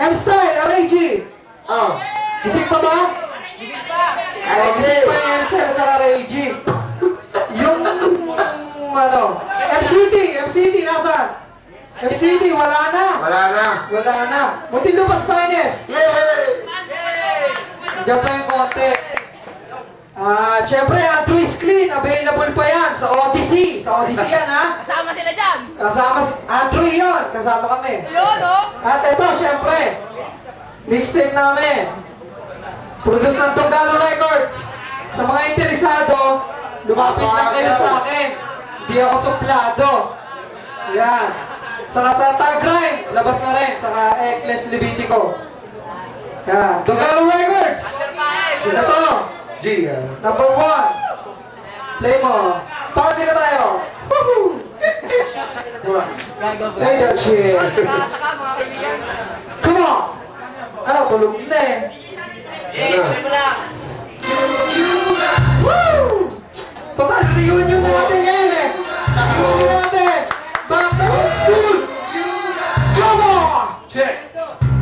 M-Style, RAG. Oh. Gising pa ba? Gising pa yung M-Style at saka RAG. Yung, ano, MCT, nasaan? MCT, wala na. Wala na. Buti lupas pa, Ines. Diyan pa yung konti. Siyempre, Andrew is clean. Available pa yan sa Odyssey. Sa Odyssey yan, ha? Kasama sila dyan. Kasama si Andrew yun. Kasama kami. Yun, no? At ito, siyempre, mixtape namin. Produce ng Tunggalo Records. Sa mga interesado, lumapit lang kayo sa akin. Hindi ako suplado. Yan. Saka sa Tag Rhyme, labas na rin. Saka Ekles Levitico. Yan. Tunggalo Records. Ito. G, Number 1. Play mo. Party na tayo. Woohoo! Play that shit. Saka, mga kaibigan. Come on! Ano, tulog na eh. Tuloy mo lang. Woo! Total, reunion natin ngayon eh. Reunion natin. Back to old school. Come on! Check.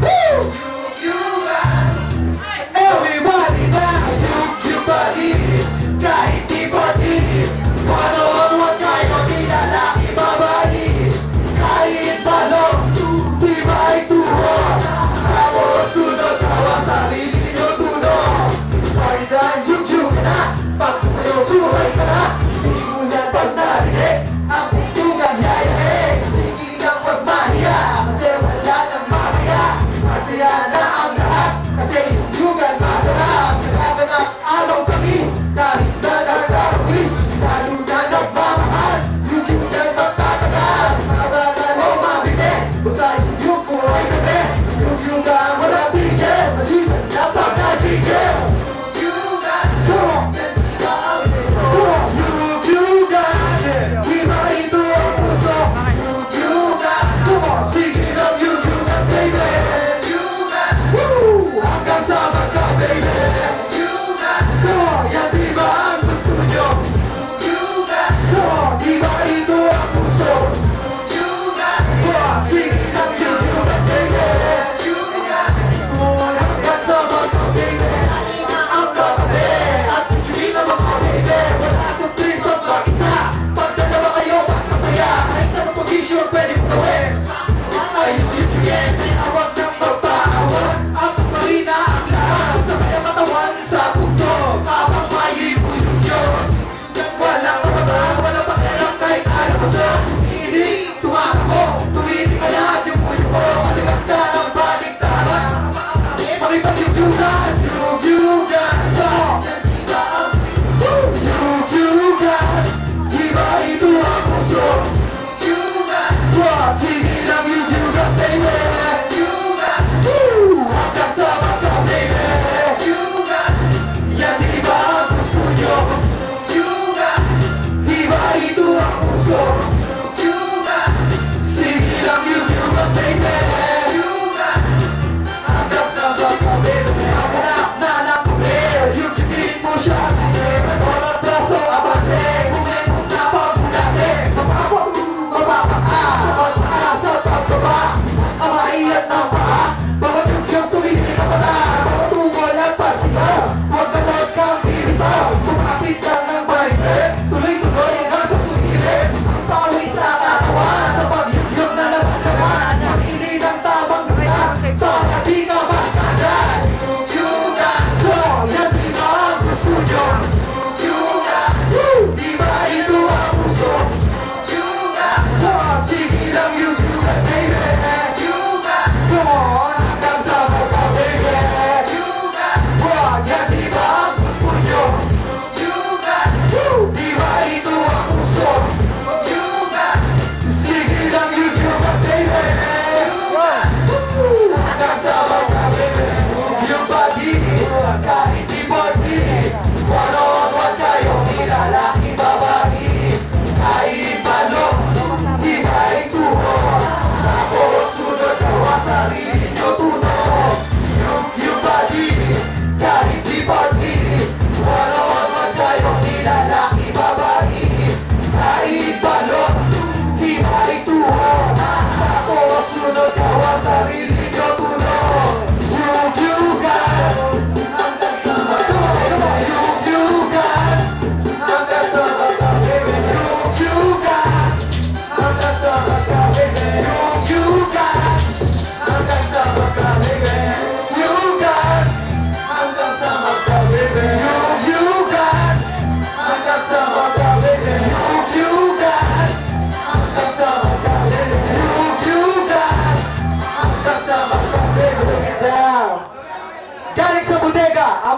Woo! Everybody now, you body. Kahit di body. One-on-one kayo, tidak ibabali. Kahit balong, tibay tuhod. Tapos sunod, kawa sarili nyo tunod. Pagdaan, yug-yug na. Pag kayo suray ka na. Hindi mo yan pag narinig.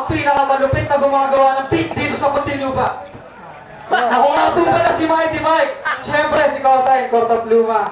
ang pinakamalupit na gumagawa ng pit dito sa Muntinlupa. Ako nga po pala si Mighty Mike. Siyempre, si Kosay, Korta Pluma.